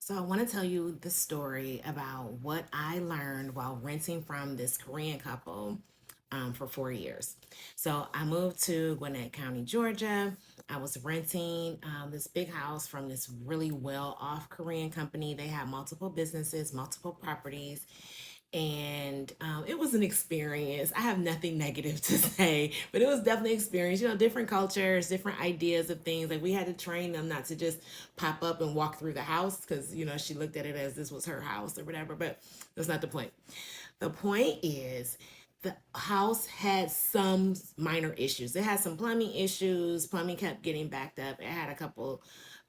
So I want to tell you the story about what I learned while renting from this Korean couple for 4 years. So I moved to Gwinnett County, Georgia. I was renting this big house from this really well-off Korean company. They had multiple businesses, multiple properties, and it was an experience. I have nothing negative to say, but it was definitely an experience. Different cultures, different ideas of things. Like we had to train them not to just pop up and walk through the house because she looked at it as this was her house or whatever. But that's not the point. The point is the house had some minor issues. It had some plumbing issues. Plumbing kept getting backed up. It had a couple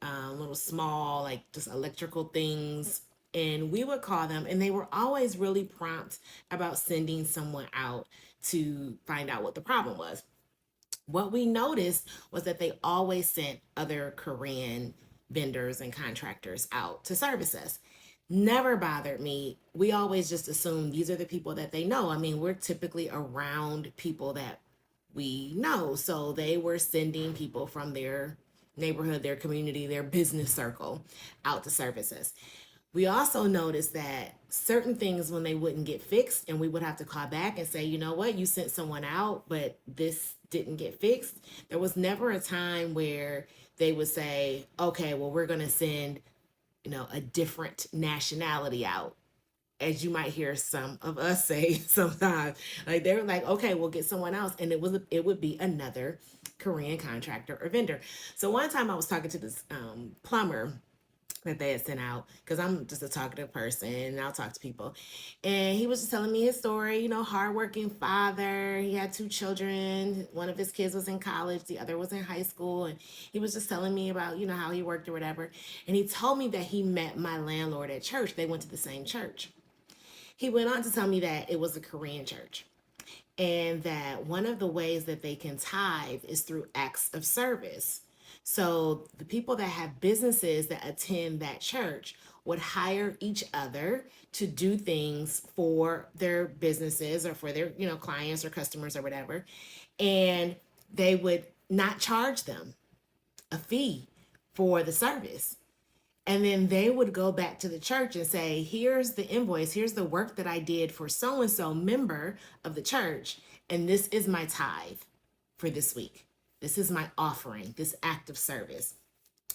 little small, like just electrical things. And we would call them, and they were always really prompt about sending someone out to find out what the problem was. What we noticed was that they always sent other Korean vendors and contractors out to service us. Never bothered me. We always just assumed these are the people that they know. I mean, we're typically around people that we know. So they were sending people from their neighborhood, their community, their business circle out to services. We also noticed that certain things, when they wouldn't get fixed, and we would have to call back and say, you know what, you sent someone out, but this didn't get fixed. There was never a time where they would say, okay, well, we're going to send, a different nationality out, as you might hear some of us say sometimes. Like they were like, okay, we'll get someone else, and it would be another Korean contractor or vendor. So one time I was talking to this plumber that they had sent out, because I'm just a talkative person and I'll talk to people. And he was just telling me his story, hardworking father. He had two children. One of his kids was in college, the other was in high school. And he was just telling me about, how he worked or whatever. And he told me that he met my landlord at church. They went to the same church. He went on to tell me that it was a Korean church, and that one of the ways that they can tithe is through acts of service. So the people that have businesses that attend that church would hire each other to do things for their businesses or for their, clients or customers or whatever. And they would not charge them a fee for the service. And then they would go back to the church and say, here's the invoice, here's the work that I did for so and so member of the church, and this is my tithe for this week. This is my offering, this act of service.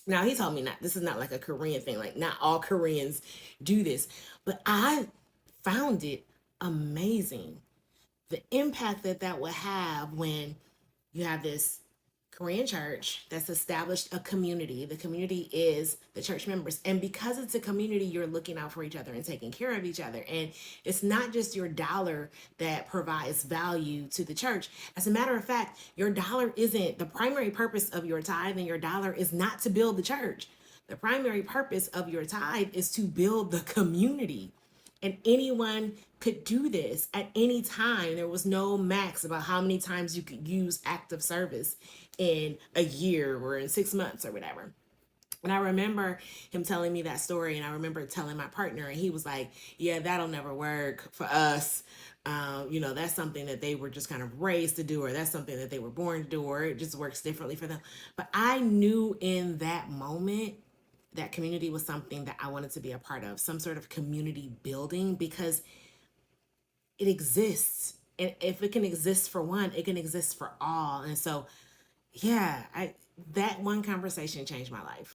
Now, he told me not, this is not like a Korean thing, like not all Koreans do this, but I found it amazing the impact that that would have when you have this Korean church that's established a community. The community is the church members. And because it's a community, you're looking out for each other and taking care of each other. And it's not just your dollar that provides value to the church. As a matter of fact, your dollar isn't the primary purpose of your tithe, and your dollar is not to build the church. The primary purpose of your tithe is to build the community. And anyone could do this at any time. There was no max about how many times you could use active service in a year or in 6 months or whatever. And I remember him telling me that story, and I remember telling my partner, and he was like, yeah, that'll never work for us. That's something that they were just kind of raised to do, or that's something that they were born to do, or it just works differently for them. But I knew in that moment that community was something that I wanted to be a part of, some sort of community building, because it exists. And if it can exist for one, it can exist for all. And so, yeah, I that one conversation changed my life.